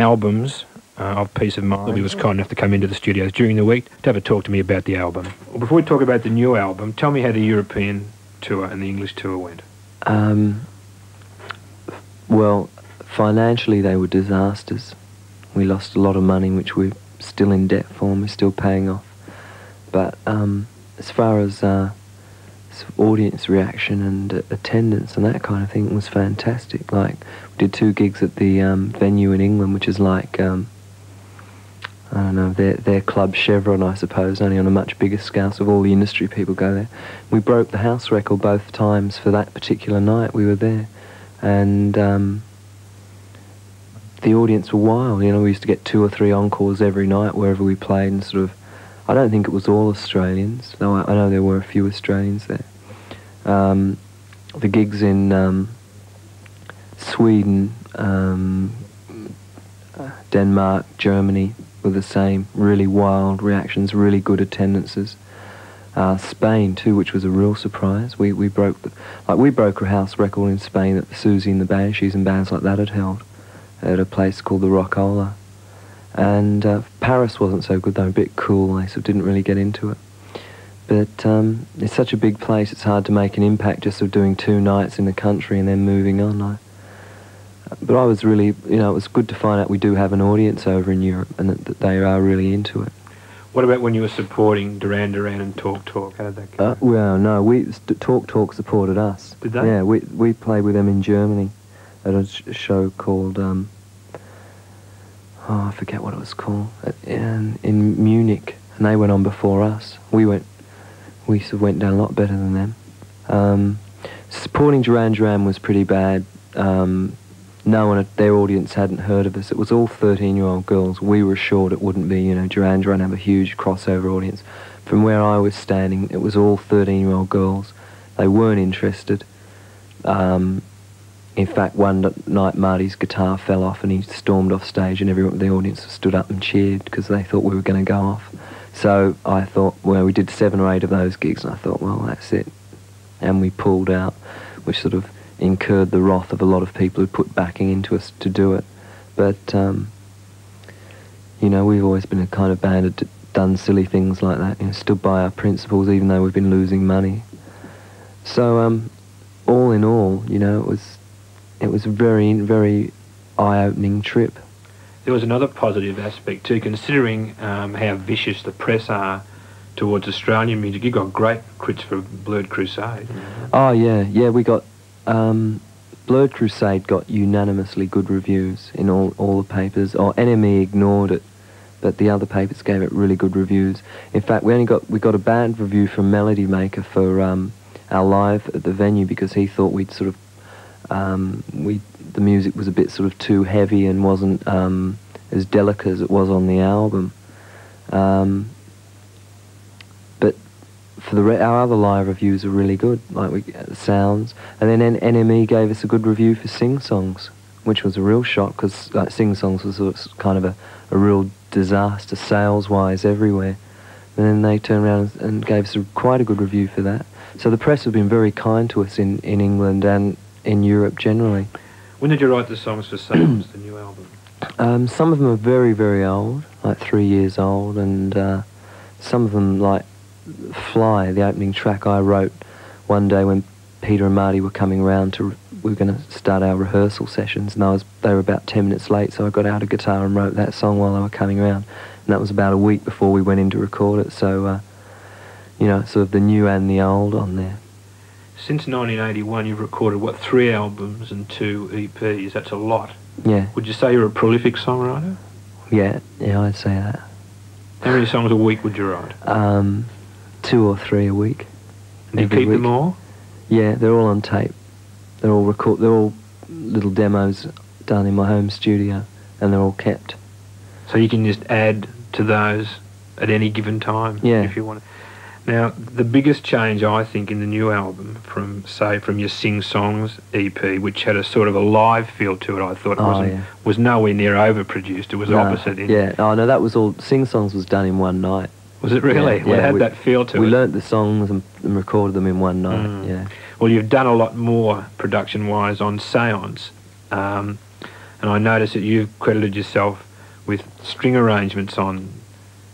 albums of Peace of Mind. He was kind enough to come into the studios during the week to have a talk to me about the album. Well, before we talk about the new album, tell me how the European tour and the English tour went. Well, financially they were disasters. We lost a lot of money, which we're still in debt for, and we're still paying off. But as far as audience reaction and attendance and that kind of thing, was fantastic. Like, we did 2 gigs at the venue in England, which is like, I don't know, their club Chevron, I suppose, only on a much bigger scale, so all the industry people go there. We broke the house record both times for that particular night we were there. And the audience were wild. You know, we used to get 2 or 3 encores every night wherever we played, and sort of, I don't think it was all Australians, though I know there were a few Australians there. The gigs in Sweden, Denmark, Germany were the same. Really wild reactions, really good attendances. Spain too, which was a real surprise. We broke a house record in Spain that Susie and the Banshees and bands like that had held at a place called the Rockola. And Paris wasn't so good though, a bit cool. They sort of didn't really get into it. But it's such a big place, it's hard to make an impact just of doing 2 nights in the country and then moving on. But I was really, you know, it was good to find out we do have an audience over in Europe and that they are really into it. What about when you were supporting Duran Duran and Talk Talk? How did that go? Well, no, Talk Talk supported us. Did they? Yeah, we played with them in Germany at a show called, I forget what it was called, in Munich, and they went on before us. We sort of went down a lot better than them. Supporting Duran Duran was pretty bad. No one, their audience hadn't heard of us. It was all 13-year-old girls. We were assured it wouldn't be, you know, Duran Duran have a huge crossover audience. From where I was standing, it was all 13-year-old girls. They weren't interested. In fact, one night Marty's guitar fell off and he stormed off stage, and everyone in the audience stood up and cheered because they thought we were going to go off. So I thought, well, we did 7 or 8 of those gigs, and I thought, well, that's it. And we pulled out, which sort of incurred the wrath of a lot of people who put backing into us to do it. But, you know, we've always been a kind of band that done silly things like that, you know, stood by our principles even though we've been losing money. So, all in all, you know, it was a very, very eye-opening trip. There was another positive aspect too, considering how vicious the press are towards Australian music. You got great crits for Blurred Crusade. Oh yeah, we got Blurred Crusade got unanimously good reviews in all the papers. NME ignored it, but the other papers gave it really good reviews. In fact, we got a bad review from Melody Maker for our live at the venue because he thought we'd sort of the music was a bit sort of too heavy and wasn't as delicate as it was on the album. But for our other live reviews are really good, like Sounds. And then NME gave us a good review for Sing Songs, which was a real shock because like, Sing Songs was sort of kind of a real disaster sales-wise everywhere. And then they turned around and gave us quite a good review for that. So the press have been very kind to us in England and in Europe generally. When did you write the songs for Seance, the new album? Some of them are very, very old, like 3 years old, and some of them, like Fly, the opening track, I wrote one day when Peter and Marty were coming around we were going to start our rehearsal sessions, and they were about 10 minutes late, so I got out a guitar and wrote that song while they were coming around, and that was about a week before we went in to record it, so, you know, sort of the new and the old on there. Since 1981, you've recorded, 3 albums and 2 EPs. That's a lot. Yeah. Would you say you're a prolific songwriter? Yeah, I'd say that. How many songs a week would you write? 2 or 3 a week. And do you keep them all? Yeah, they're all on tape. They're all little demos done in my home studio, and they're all kept. So you can just add to those at any given time, if you want. Now, the biggest change, I think, in the new album from your Sing Songs EP, which had a sort of a live feel to it, I thought was nowhere near overproduced. It was opposite. No, that was all. Sing Songs was done in one night. Was it really? Yeah, it had that feel to it. We learnt the songs and recorded them in one night, Well, you've done a lot more production-wise on Seance. and I noticed that you've credited yourself with string arrangements on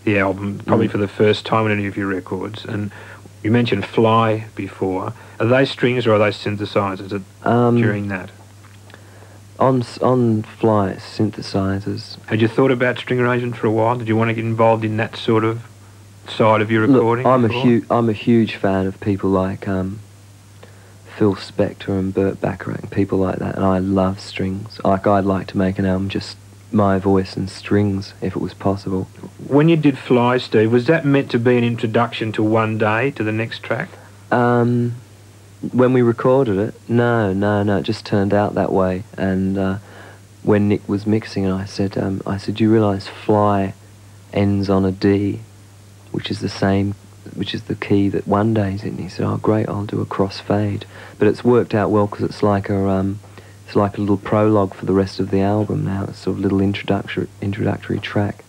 the album, probably for the first time on any of your records. And you mentioned Fly before. Are they strings or are they synthesizers during that? On Fly, synthesizers. Had you thought about string arrangement for a while? Did you want to get involved in that sort of side of your recording? Look, I'm a huge fan of people like Phil Spector and Burt Bacharach and people like that, and I love strings. Like, I'd like to make an album just my voice and strings if it was possible. When you did Fly, Steve, was that meant to be an introduction to One Day, to the next track? When we recorded it, no, it just turned out that way. And when Nick was mixing it, I said, do you realise Fly ends on a D, which is the key that One Day's in? He said, oh great, I'll do a crossfade. But it's worked out well because it's like a little prologue for the rest of the album now. It's sort of a little introductory track.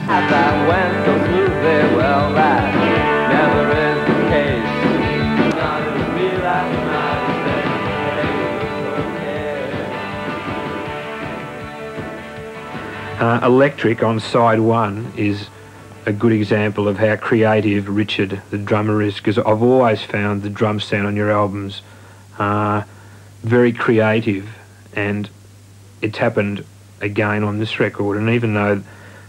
That went so smoothly, well that never is the case. Electric on side one is a good example of how creative Richard, the drummer, is, because I've always found the drum sound on your albums very creative, and it's happened again on this record. And even though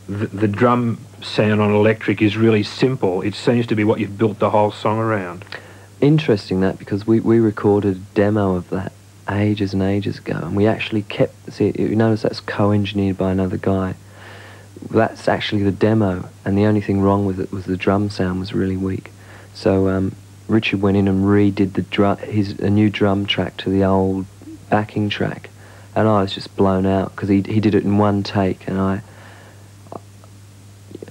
the drum sound on Electric is really simple, it seems to be what you've built the whole song around. Interesting that, because we recorded a demo of that ages and ages ago, and we actually you notice that's co-engineered by another guy. That's actually the demo, and the only thing wrong with it was the drum sound was really weak. So Richard went in and redid a new drum track to the old backing track, and I was just blown out because he did it in one take. And I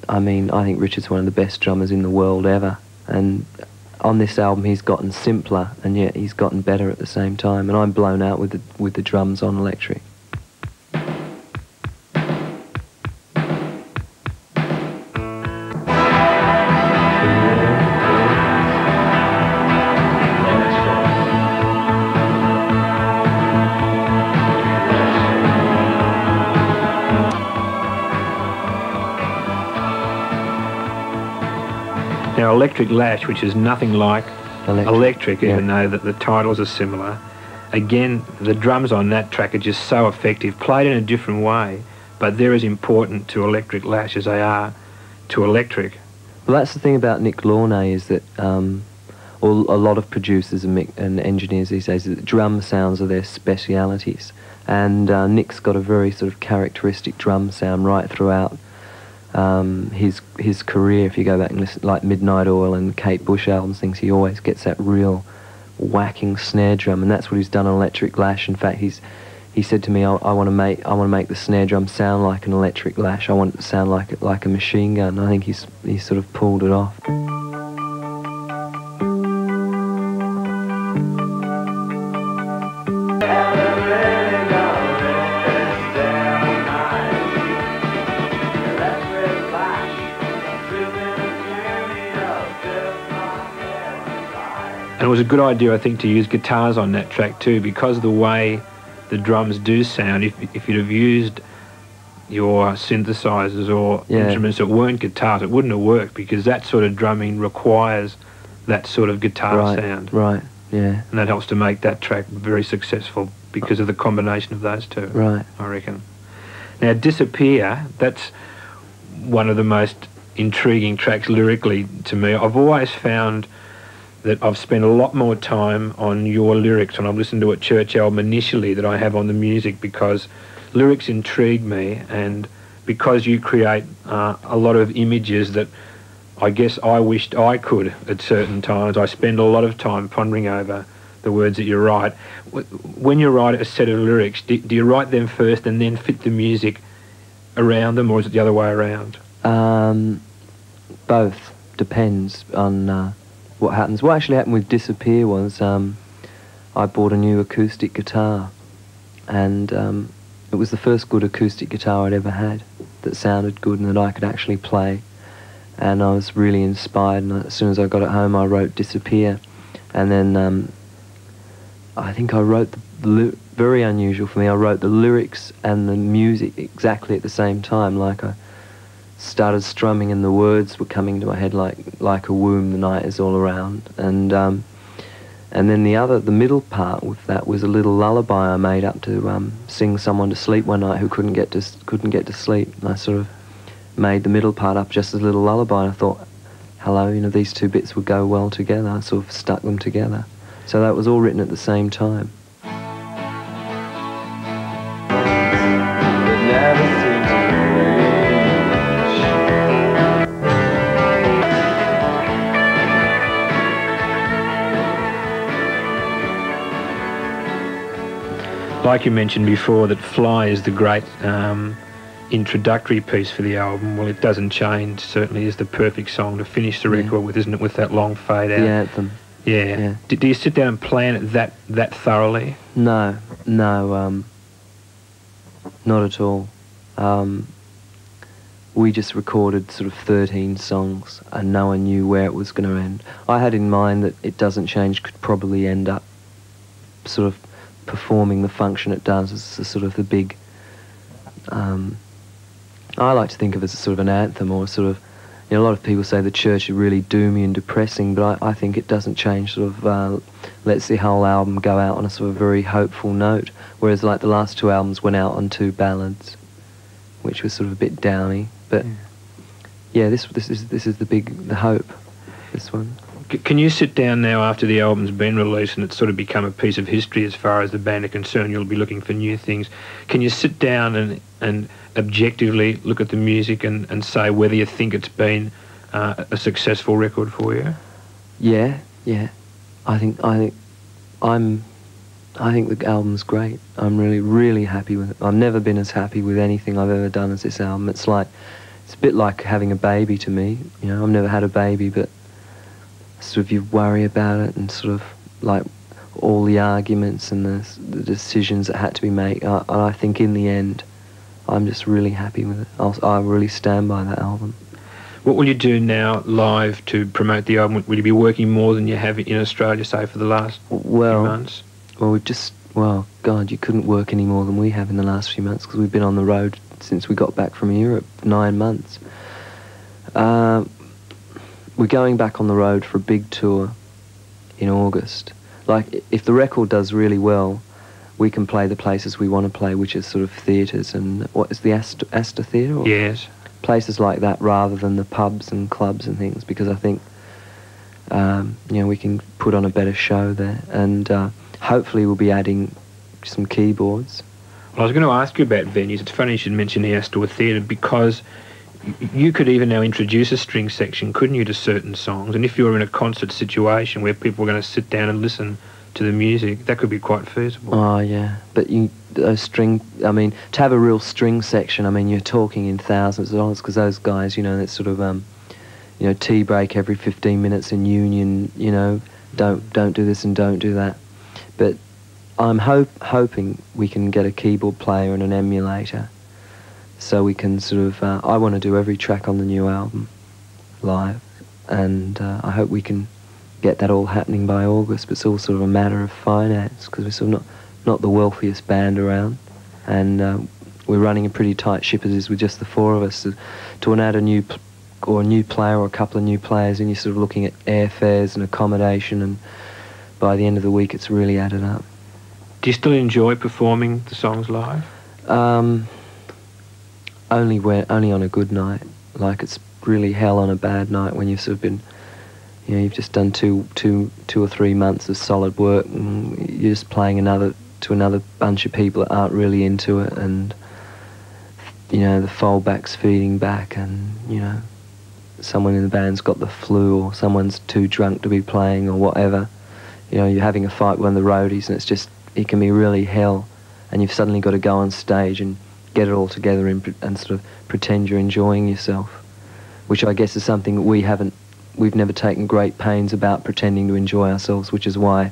think Richard's one of the best drummers in the world ever, and on this album he's gotten simpler and yet he's gotten better at the same time, and I'm blown out with the drums on Electric. Now, Electric Lash, which is nothing like Electric, even though the titles are similar. Again, the drums on that track are just so effective, played in a different way, but they're as important to Electric Lash as they are to Electric. Well, that's the thing about Nick Launay, is that a lot of producers and engineers these days, that drum sounds are their specialities. And Nick's got a very sort of characteristic drum sound right throughout his career. If you go back and listen, like Midnight Oil and Kate Bush albums, things, he always gets that real whacking snare drum, and that's what he's done on Electric Lash. In fact, he said to me, I want to make the snare drum sound like an Electric Lash. I want it to sound like a machine gun. I think he's sort of pulled it off. And it was a good idea, I think, to use guitars on that track too, because of the way the drums do sound. If you'd have used your synthesizers or instruments that weren't guitars, it wouldn't have worked, because that sort of drumming requires that sort of guitar sound. Right, yeah. And that helps to make that track very successful because of the combination of those two, right, I reckon. Now, Disappear, that's one of the most intriguing tracks lyrically to me. I've always found that I've spent a lot more time on your lyrics when I've listened to a Church album initially than I have on the music, because lyrics intrigue me, and because you create a lot of images that I guess I wished I could at certain times. I spend a lot of time pondering over the words that you write. When you write a set of lyrics, do you write them first and then fit the music around them, or is it the other way around? Both. Depends on what happens. What actually happened with Disappear was I bought a new acoustic guitar, and it was the first good acoustic guitar I'd ever had that sounded good and that I could actually play, and I was really inspired, and as soon as I got it home I wrote Disappear, and then I think I wrote very unusual for me. I wrote the lyrics and the music exactly at the same time. Like I started strumming and the words were coming to my head like a womb, the night is all around. And then the middle part with that was a little lullaby I made up to sing someone to sleep one night who couldn't get to sleep. And I sort of made the middle part up just as a little lullaby, and I thought, hello, you know, these two bits would go well together. I sort of stuck them together. So that was all written at the same time. Like you mentioned before, that Fly is the great introductory piece for the album. Well, It Doesn't Change certainly is the perfect song to finish the record with, isn't it, with that long fade out? The anthem. Yeah. Do you sit down and plan it that thoroughly? No, not at all. We just recorded sort of 13 songs and no one knew where it was going to end. I had in mind that It Doesn't Change could probably end up sort of performing the function it does as a sort of the big... I like to think of it as sort of an anthem, or sort of... You know, a lot of people say the Church is really doomy and depressing, but I think It Doesn't Change sort of lets the whole album go out on a sort of very hopeful note, whereas like the last two albums went out on two ballads, which was sort of a bit downy. But yeah, this is the hope, this one. Can you sit down now after the album's been released and it's sort of become a piece of history as far as the band are concerned? You'll be looking for new things. Can you sit down and objectively look at the music and say whether you think it's been a successful record for you? Yeah. I think the album's great. I'm really happy with it. I've never been as happy with anything I've ever done as this album. It's a bit like having a baby to me. You know, I've never had a baby, but sort of you worry about it and sort of like all the arguments and the decisions that had to be made. I think in the end, I'm just really happy with it. I really stand by that album. What will you do now live to promote the album? Will you be working more than you have in Australia, say, for the last few months? Well, God, you couldn't work any more than we have in the last few months because we've been on the road since we got back from Europe, 9 months. We're going back on the road for a big tour in August. Like, if the record does really well, we can play the places we want to play, which is sort of theatres and... What is the Astor Theatre? Yes. Places like that rather than the pubs and clubs and things, because I think, you know, we can put on a better show there. And hopefully we'll be adding some keyboards. Well, I was going to ask you about venues. It's funny you should mention the Astor Theatre, because you could even now introduce a string section, couldn't you, to certain songs? And if you were in a concert situation where people were going to sit down and listen to the music, that could be quite feasible. Oh, yeah. But to have a real string section, I mean, you're talking in thousands of dollars, because those guys, you know, that's sort of, you know, tea break every 15 minutes in union, you know, don't do this and don't do that. But I'm hoping we can get a keyboard player and an emulator, so we can sort of... I want to do every track on the new album live, and I hope we can get that all happening by August, but it's all sort of a matter of finance, because we're sort of not the wealthiest band around, and we're running a pretty tight ship as is with just the four of us. To add a new player or a couple of new players, and you're sort of looking at airfares and accommodation, and by the end of the week it's really added up. Do you still enjoy performing the songs live? Only on a good night. Like, it's really hell on a bad night when you've sort of been, you know, you've just done two or 3 months of solid work, and you're just playing to another bunch of people that aren't really into it, and, you know, the foldback's feeding back, and, you know, someone in the band's got the flu, or someone's too drunk to be playing, or whatever. You know, you're having a fight with one of the roadies, and it can be really hell, and you've suddenly got to go on stage and get it all together and sort of pretend you're enjoying yourself, which I guess is something we've never taken great pains about, pretending to enjoy ourselves, which is why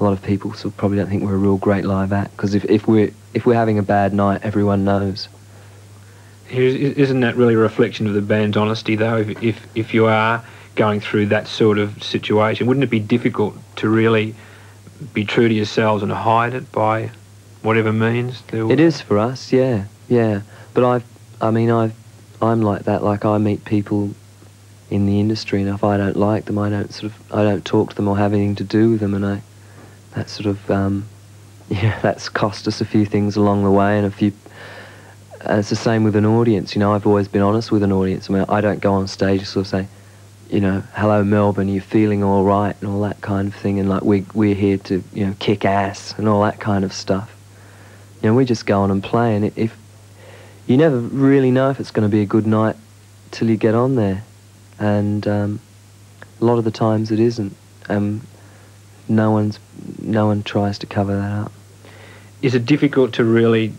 a lot of people sort of probably don't think we're a real great live act, because if we're having a bad night, everyone knows. Isn't that really a reflection of the band's honesty, though? If you are going through that sort of situation, wouldn't it be difficult to really be true to yourselves and hide it by whatever means? It is for us, yeah. But I'm like that. Like, I meet people in the industry, and if I don't like them, I don't talk to them or have anything to do with them, and that's cost us a few things along the way, and it's the same with an audience. You know, I've always been honest with an audience. I mean, I don't go on stage and sort of say, you know, hello Melbourne, are you feeling all right, and all that kind of thing, and like we're here to, you know, kick ass and all that kind of stuff. You know, we just go on and play, and if you never really know if it's going to be a good night till you get on there, and a lot of the times it isn't. No one tries to cover that up. Is it difficult to really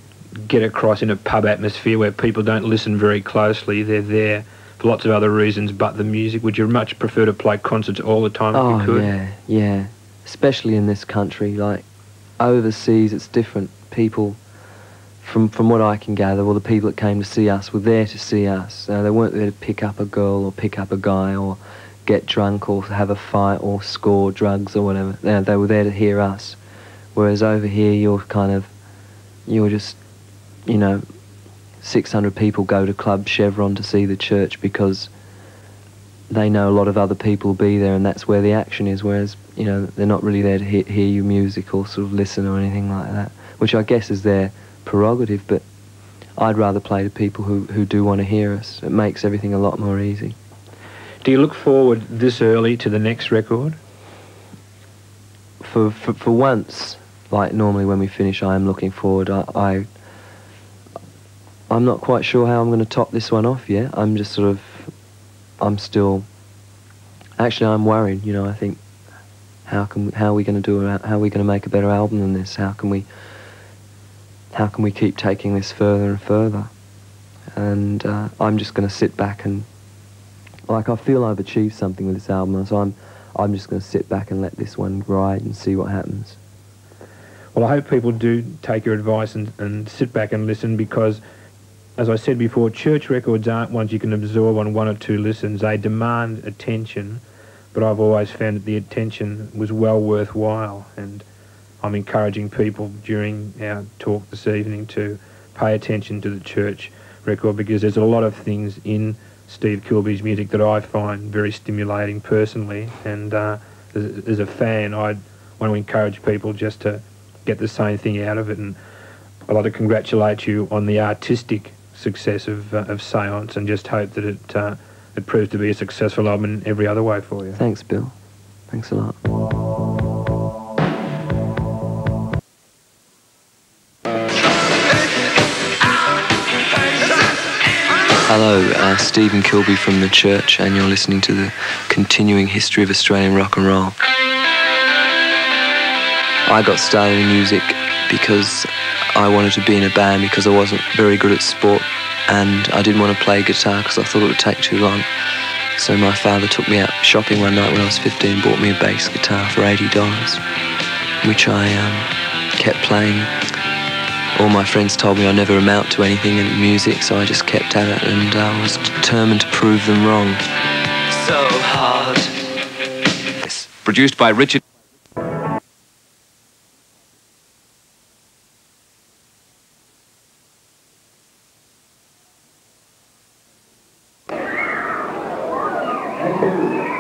get across in a pub atmosphere where people don't listen very closely? They're there for lots of other reasons but the music. Would you much prefer to play concerts all the time if you could? Oh, yeah. Especially in this country. Like, overseas, it's different. People, from what I can gather, well, the people that came to see us were there to see us. They weren't there to pick up a girl or pick up a guy or get drunk or have a fight or score drugs or whatever. They were there to hear us. Whereas over here, you're just, you know, 600 people go to Club Chevron to see the Church because they know a lot of other people will be there, and that's where the action is, whereas, you know, they're not really there to hear your music or sort of listen or anything like that, which I guess is their prerogative, but I'd rather play to people who do want to hear us. It makes everything a lot more easy. Do you look forward this early to the next record? For once, like normally when we finish, I am looking forward. I'm not quite sure how I'm going to top this one off yet. I'm I'm worried, you know. I think, how are we going to make a better album than this? How can we keep taking this further and further? And I'm just going to sit back and, like, I feel I've achieved something with this album, so I'm just going to sit back and let this one ride and see what happens. Well, I hope people do take your advice and sit back and listen, because, as I said before, Church records aren't ones you can absorb on one or two listens. They demand attention, but I've always found that the attention was well worthwhile, and I'm encouraging people during our talk this evening to pay attention to the Church record, because there's a lot of things in Steve Kilbey's music that I find very stimulating personally, and as a fan, I want to encourage people just to get the same thing out of it. And I'd like to congratulate you on the artistic success of Seance, and just hope that it proves to be a successful album in every other way for you. Thanks, Bill. Thanks a lot. Hello, Stephen Kilbey from the Church, and you're listening to the continuing history of Australian rock and roll. I got started in music because I wanted to be in a band, because I wasn't very good at sport, and I didn't want to play guitar because I thought it would take too long. So my father took me out shopping one night when I was 15 and bought me a bass guitar for $80, which I kept playing. All my friends told me I'd never amount to anything in music, so I just kept at it, and I was determined to prove them wrong. So hard. Produced by Richard. Thank you.